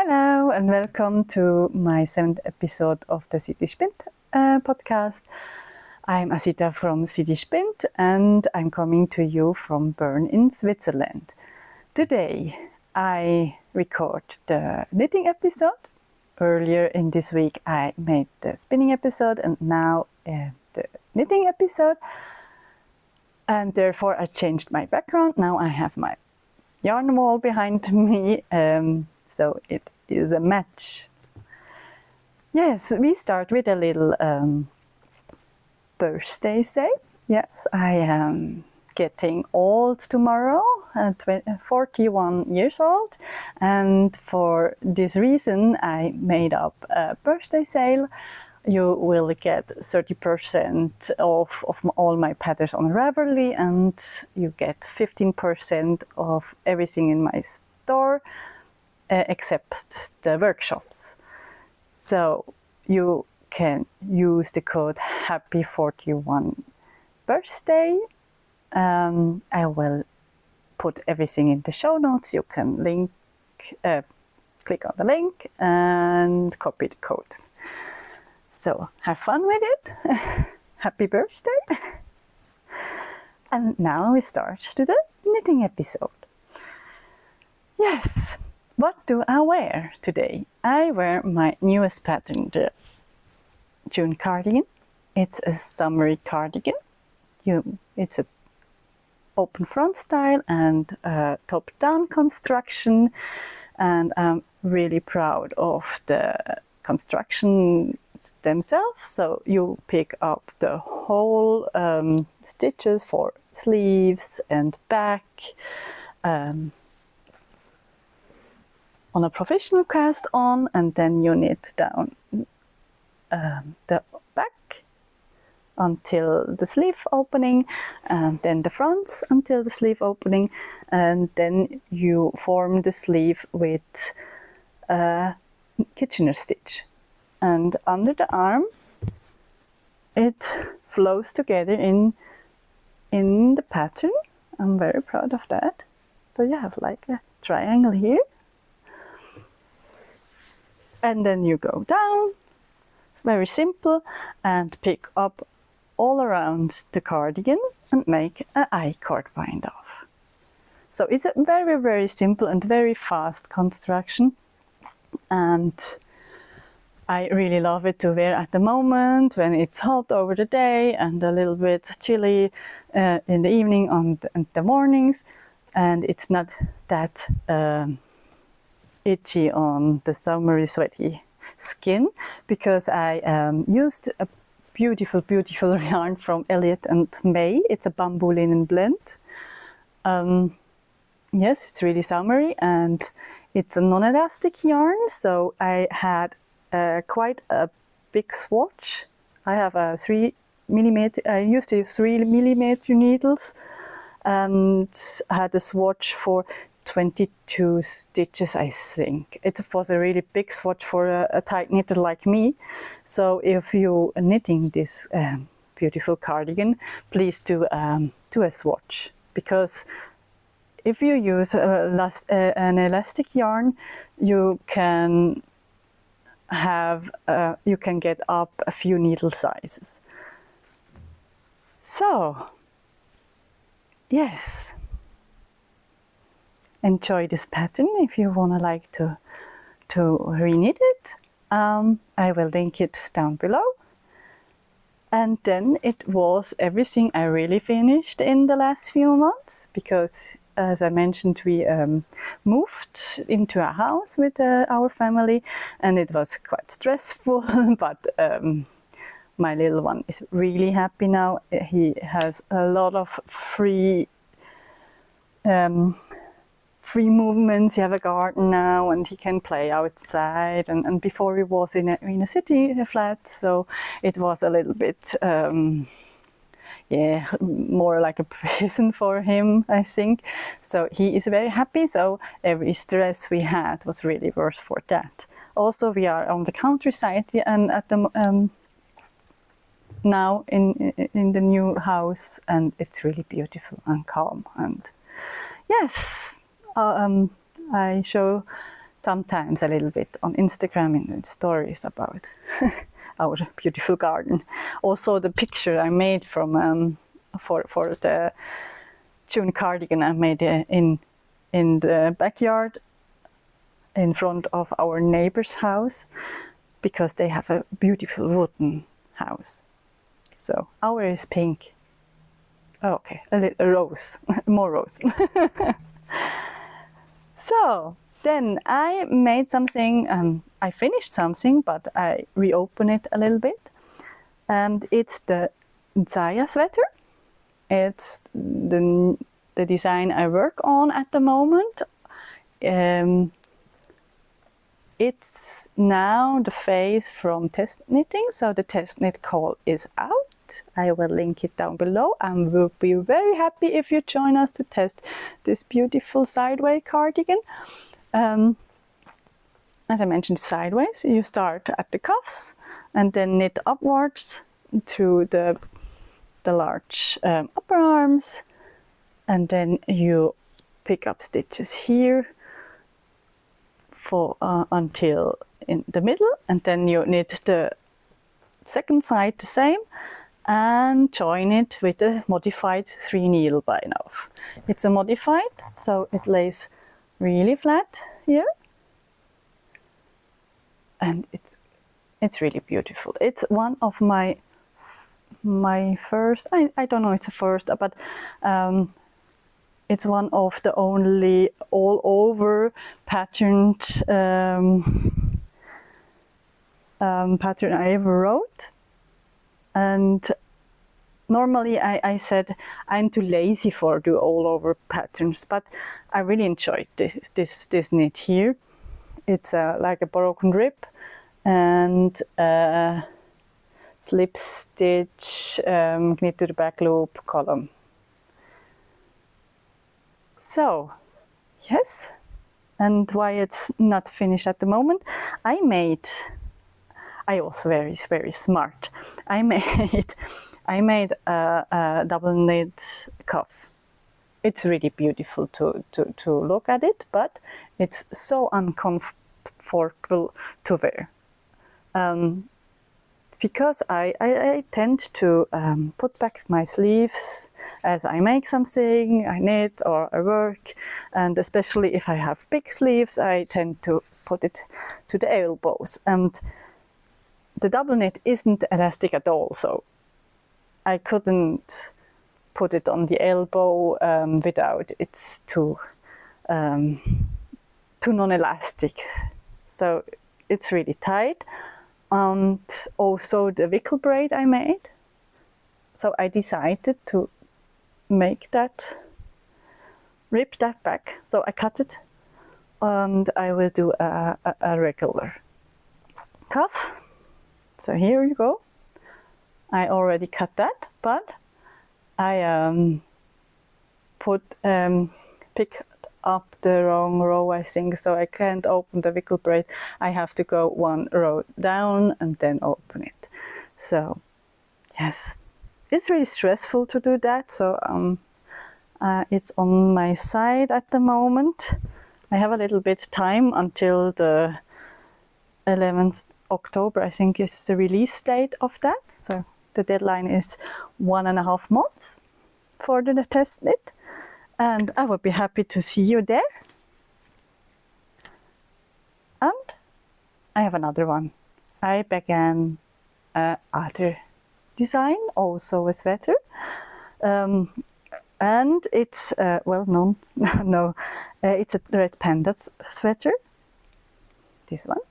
Hello and welcome to my 7th episode of the Sidispinnt podcast. I'm Asita from Sidispinnt and I'm coming to you from Bern in Switzerland. Today I record the knitting episode. Earlier in this week I made the spinning episode and now the knitting episode. And therefore I changed my background. Now I have my yarn wall behind me. So it is a match. Yes, we start with a little birthday sale. Yes, I am getting old tomorrow, 41 years old. And for this reason, I made up a birthday sale. You will get 30% off of all my patterns on Ravelry, and you get 15% of everything in my store. Except the workshops. So you can use the code Happy41 birthday. I will put everything in the show notes. You can click on the link and copy the code. So have fun with it. Happy birthday. And now we start to the knitting episode. Yes. What do I wear today? I wear my newest pattern, the June cardigan. It's a summery cardigan. It's an open front style and top-down construction. And I'm really proud of the construction themselves. So you pick up the whole stitches for sleeves and back. On a professional cast on, and then you knit down the back until the sleeve opening, and then the fronts until the sleeve opening, and then you form the sleeve with a Kitchener stitch. And under the arm, it flows together in the pattern. I'm very proud of that. So you have like a triangle here. And then you go down, very simple, and pick up all around the cardigan and make an I-cord bind off. So it's a very, very simple and very fast construction. And I really love it to wear at the moment when it's hot over the day and a little bit chilly in the evening and the mornings. And it's not that itchy on the summery sweaty skin, because I used a beautiful yarn from Elliot and May. It's a bamboo linen blend. Yes, it's really summery and it's a non-elastic yarn, so I had quite a big swatch. I have a 3mm, I used the 3mm needles and I had a swatch for 22 stitches, I think. It was a really big swatch for a tight knitter like me. So if you're knitting this beautiful cardigan, please do a swatch, because if you use an elastic yarn, you can get up a few needle sizes. So yes, enjoy this pattern if you want to reknit it. I will link it down below. And then it was everything I really finished in the last few months, because as I mentioned, we moved into a house with our family, and it was quite stressful, but my little one is really happy now. He has a lot of free movements. He have a garden now and he can play outside, and before he was in a city flat, so it was a little bit more like a prison for him, I think. So he is very happy, so every stress we had was really worth for that. Also, we are on the countryside and at the now in the new house, and it's really beautiful and calm. And yes, I show sometimes a little bit on Instagram in the stories about our beautiful garden. Also the picture I made from for the June cardigan I made in the backyard in front of our neighbor's house, because they have a beautiful wooden house. So our is pink. Oh, okay, a little rose, more rose. So then I made something, I finished something, but I reopened it a little bit. And it's the Zaya sweater. It's the design I work on at the moment. It's now the phase from test knitting, so the test knit call is out. I will link it down below, and we'll be very happy if you join us to test this beautiful sideways cardigan. As I mentioned, sideways, you start at the cuffs and then knit upwards through the large upper arms, and then you pick up stitches here for until in the middle, and then you knit the second side the same and join it with a modified 3 needle bind off. It's a modified, so it lays really flat here, and it's really beautiful. It's one of my first, I don't know it's a first, but it's one of the only all over patterned pattern I ever wrote. And normally I said I'm too lazy for do all over patterns, but I really enjoyed this knit here. It's like a broken rib and slip stitch, knit to the back loop column. So, yes, and why it's not finished at the moment, I was very, very smart. I made a double knit cuff. It's really beautiful to look at it, but it's so uncomfortable to wear. Because I tend to put back my sleeves as I make something, I knit or I work, and especially if I have big sleeves, I tend to put it to the elbows. And the double knit isn't elastic at all, so I couldn't put it on the elbow without it's too non-elastic. So it's really tight. And also the wickel braid I made. So I decided to make that, rip that back. So I cut it, and I will do a regular cuff. So here you go. I already cut that, but I picked up the wrong row, I think, so I can't open the wickel braid. I have to go one row down and then open it. So yes, it's really stressful to do that. So it's on my side at the moment. I have a little bit time until the 11th October, I think, is the release date of that. So the deadline is 1.5 months for the test knit. And I would be happy to see you there. And I have another one. I began other design, also a sweater. And it's well known. No, it's a red panda sweater. This one.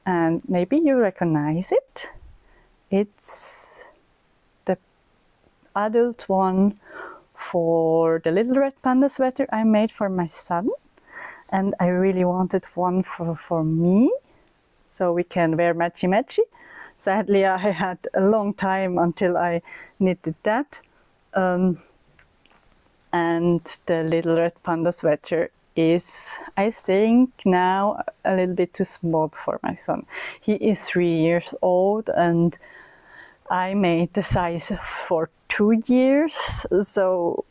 And maybe you recognize it. It's the adult one for the little red panda sweater I made for my son, and I really wanted one for me, so we can wear matchy. Sadly, I had a long time until I knitted that, and the little red panda sweater is, I think, now a little bit too small for my son. He is 3 years old, and I made the size for 2 years, so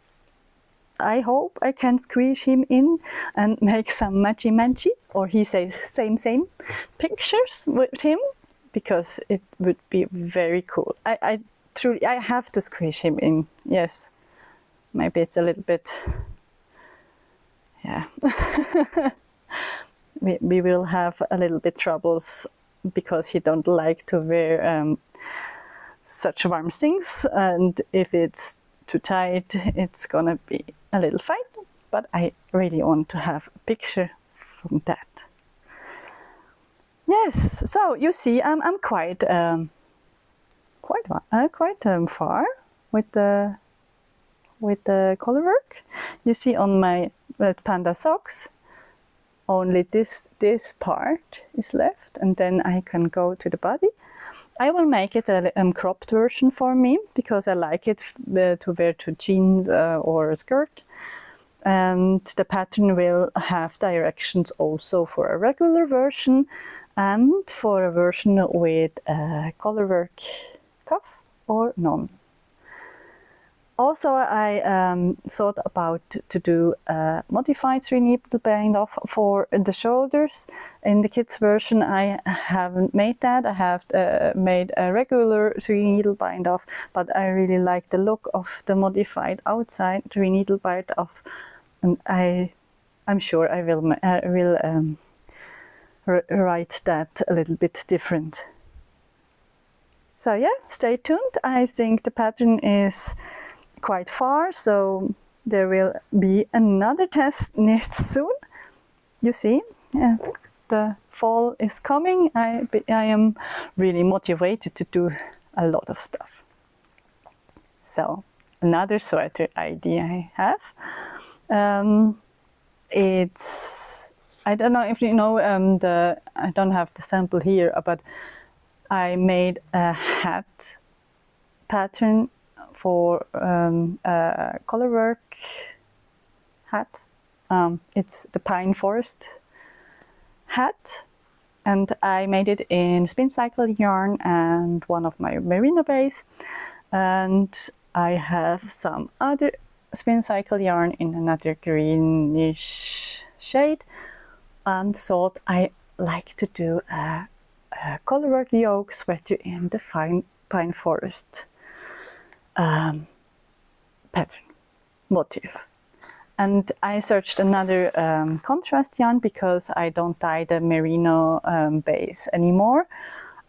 I hope I can squeeze him in and make some matchy, or he says same pictures with him, because it would be very cool. I truly, I have to squeeze him in. Yes, maybe it's a little bit, yeah. we will have a little bit troubles because he don't like to wear such warm things, and if it's too tight, it's gonna be a little fight. But I really want to have a picture from that. Yes, so you see, I'm quite far with the color work. You see on my red panda socks, only this part is left, and then I can go to the body. I will make it a cropped version for me, because I like it to wear to jeans or a skirt. And the pattern will have directions also for a regular version and for a version with a color work cuff or none. Also, I thought about to do a modified 3-needle bind off for the shoulders. In the kids version, I haven't made that. I have made a regular 3-needle bind off, but I really like the look of the modified outside 3-needle bind off, and I'm sure I will write that a little bit different. So yeah, stay tuned. I think the pattern is quite far, so there will be another test knit soon. You see, and the fall is coming. I am really motivated to do a lot of stuff. So another sweater idea I have. It's, I don't know if you know, I don't have the sample here, but I made a hat pattern for a color work hat. It's the pine forest hat, and I made it in spin cycle yarn and one of my merino base, and I have some other spin cycle yarn in another greenish shade, and thought I like to do a color work yoke sweater in the pine forest pattern motif. And I searched another contrast yarn, because I don't dye the merino base anymore,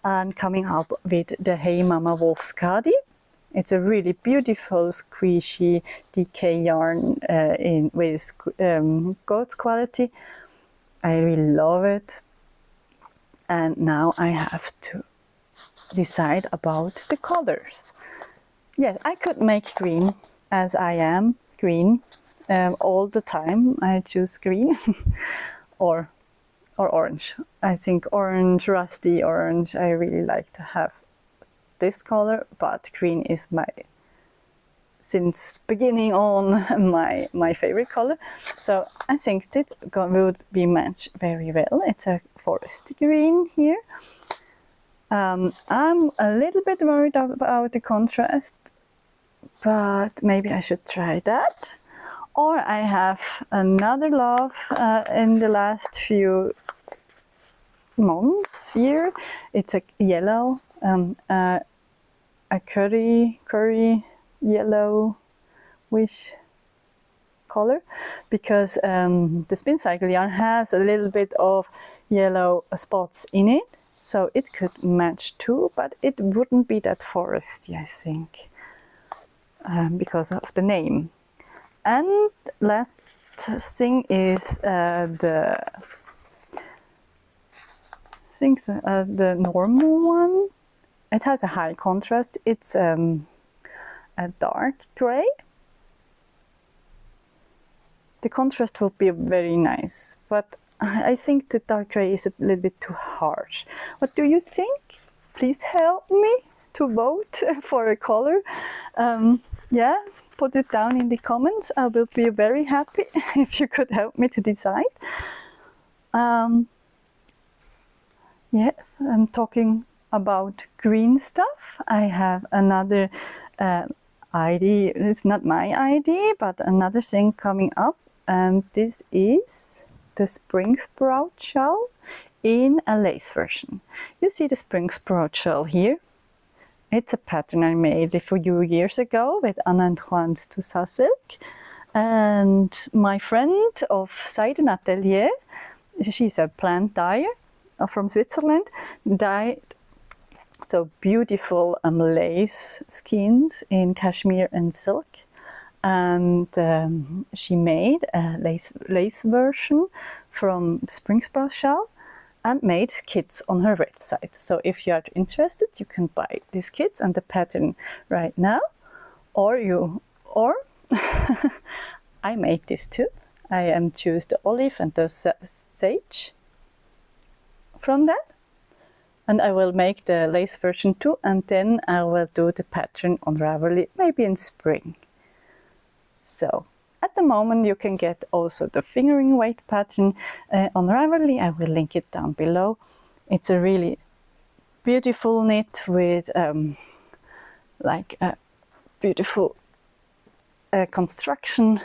and coming up with the Hey Mama Wolfskadi. It's a really beautiful squishy DK yarn with goat's quality. I really love it, and now I have to decide about the colors. Yes, I could make green, as I am green all the time. I choose green or orange. I think orange, rusty orange, I really like to have this color, but green is since beginning on my favorite color. So I think this would be matched very well. It's a forest green here. I'm a little bit worried about the contrast, but maybe I should try that. Or I have another love in the last few months here. It's a yellow, a curry yellowish color, because the spin cycle yarn has a little bit of yellow spots in it. So it could match too, but it wouldn't be that foresty, I think, because of the name. And last thing is the normal one. It has a high contrast. It's a dark gray. The contrast would be very nice, but I think the dark gray is a little bit too harsh. What do you think? Please help me to vote for a color. Yeah, put it down in the comments. I will be very happy if you could help me to decide. Yes, I'm talking about green stuff. I have another idea. It's not my idea, but another thing coming up, and this is the spring sprout shell in a lace version. You see the spring sprout shell here. It's a pattern I made a few years ago with Anna and Juan's Tussa silk, and my friend of Seiden Atelier, she's a plant dyer from Switzerland, dyed so beautiful lace skins in cashmere and silk, and she made a lace version from the spring sprout shell and made kits on her website. So if you are interested, you can buy these kits and the pattern right now, or I made this too. I choose the olive and the sage from that. And I will make the lace version too, and then I will do the pattern on Ravelry, maybe in spring. So at the moment you can get also the fingering weight pattern on Ravelry. I will link it down below. It's a really beautiful knit with like a beautiful construction,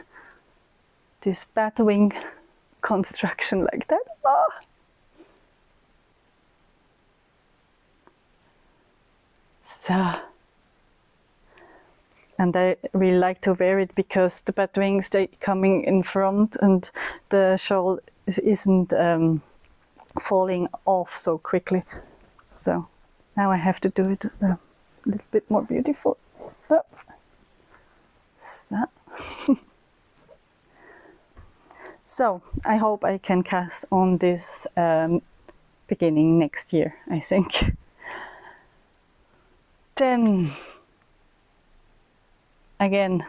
this batwing construction like that. Oh. So, and I really like to wear it because the bat wings, they coming in front and the shawl isn't falling off so quickly. So now I have to do it a little bit more beautiful. Oh. So. So I hope I can cast on this beginning next year, I think. Then again,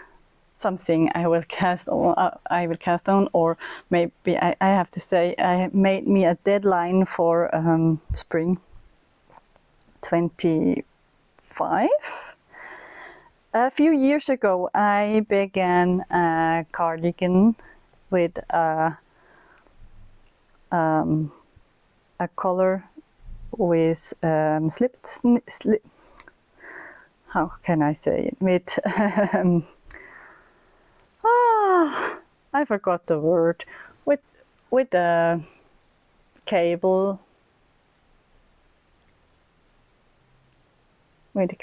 something I will cast on, or maybe I have to say I made me a deadline for spring 25. A few years ago I began a cardigan with a collar with how can I say it? With I forgot the word. With a cable, with a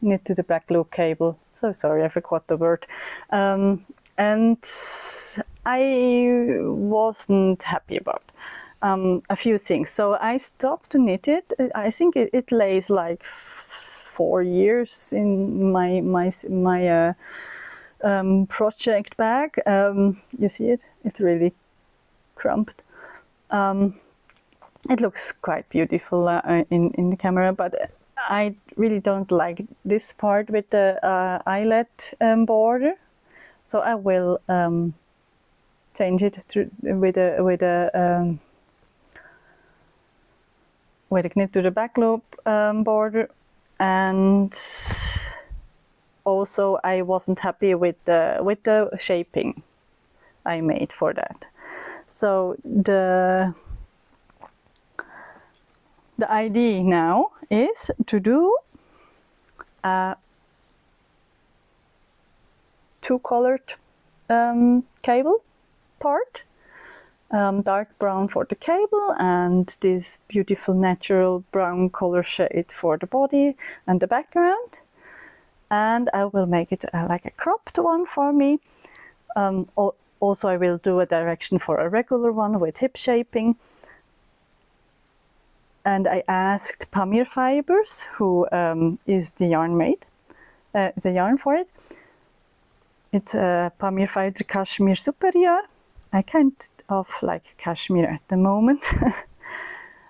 knit to the back loop cable. So sorry, I forgot the word. And I wasn't happy about a few things. So I stopped to knit it. I think it lays like 4 years in my project bag. You see it? It's really cramped. It looks quite beautiful in the camera, but I really don't like this part with the eyelet border. So I will change it with a knit to the back loop border. And also I wasn't happy with the shaping I made for that. So the idea now is to do a 2-colored cable part, dark brown for the cable and this beautiful natural brown color shade for the body and the background. And I will make it like a cropped one for me. Also I will do a direction for a regular one with hip shaping. And I asked Pamir Fibers, who is the yarn made, the yarn for it. It's a Pamir Fiber Cashmere Superior. I can't like cashmere at the moment.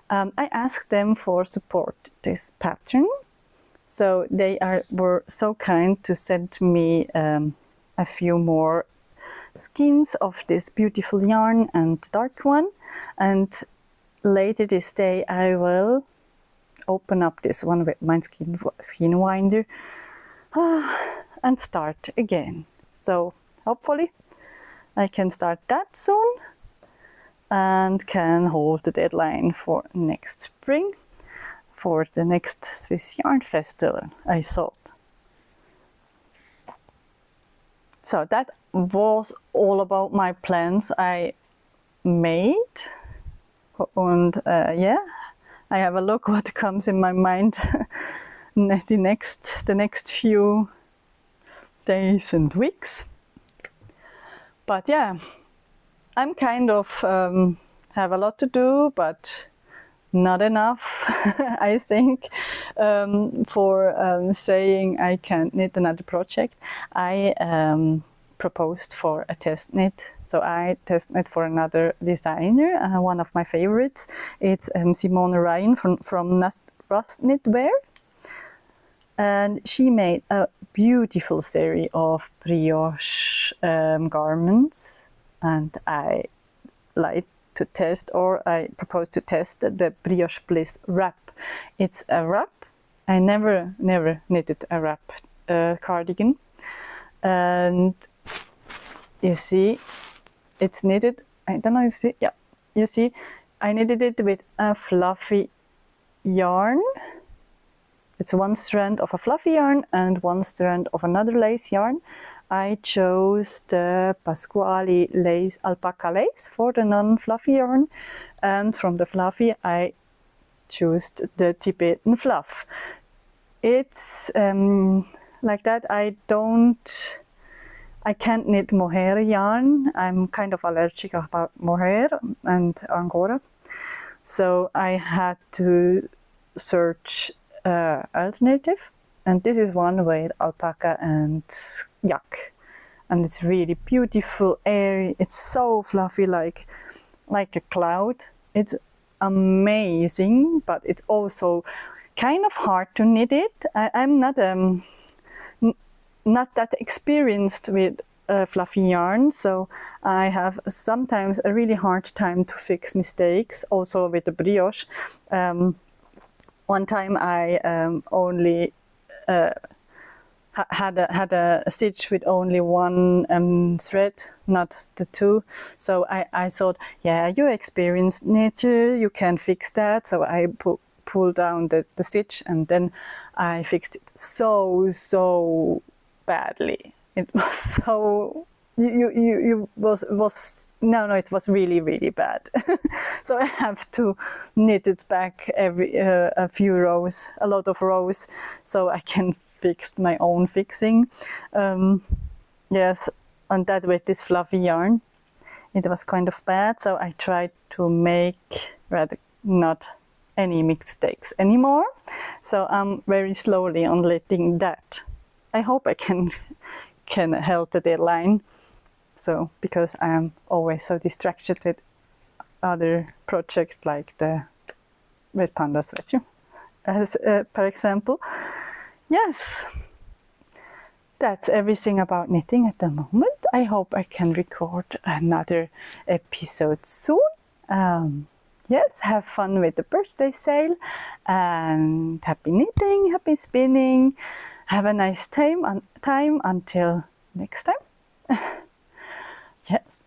I asked them for support this pattern. So they were so kind to send me a few more skeins of this beautiful yarn and dark one. And later this day I will open up this one with my skein winder and start again. So hopefully I can start that soon and can hold the deadline for next spring for the next Swiss Yarn Festival, I thought. So that was all about my plans I made. And yeah, I have a look what comes in my mind the next few days and weeks. But yeah, I'm kind of have a lot to do, but not enough, I think, for saying I can't knit another project. I proposed for a test knit. So I test knit for another designer, one of my favorites. It's Simone from Rust Knitwear. And she made a beautiful series of brioche garments, and I like to test, or I propose to test the Brioche Bliss wrap. It's a wrap. I never knitted a wrap cardigan, and you see it's knitted. I don't know if you see. Yeah, you see, I knitted it with a fluffy yarn. It's one strand of a fluffy yarn and one strand of another lace yarn. I chose the Pasquale lace, alpaca lace for the non-fluffy yarn, and from the fluffy I chose the Tibetan fluff. It's like that. I can't knit mohair yarn. I'm kind of allergic about mohair and angora, so I had to search alternative, and this is one with alpaca and yak, and it's really beautiful, airy. It's so fluffy, like a cloud. It's amazing, but it's also kind of hard to knit it. I'm not that experienced with fluffy yarn, so I have sometimes a really hard time to fix mistakes. Also with the brioche. One time I only had a stitch with only one thread, not the two. So I thought, yeah, you're experienced knitter, you can fix that. So I pulled down the stitch, and then I fixed it so badly. It was so... it was really bad. So I have to knit it back every a few rows, a lot of rows, so I can fix my own fixing. Yes, and that with this fluffy yarn, it was kind of bad. So I tried to make rather not any mistakes anymore. So I'm very slowly on letting that. I hope I can help the deadline. So, because I am always so distracted with other projects like the Red Panda sweater, as per example. Yes, that's everything about knitting at the moment. I hope I can record another episode soon. Yes, have fun with the birthday sale, and happy knitting, happy spinning. Have a nice time until next time. Yes.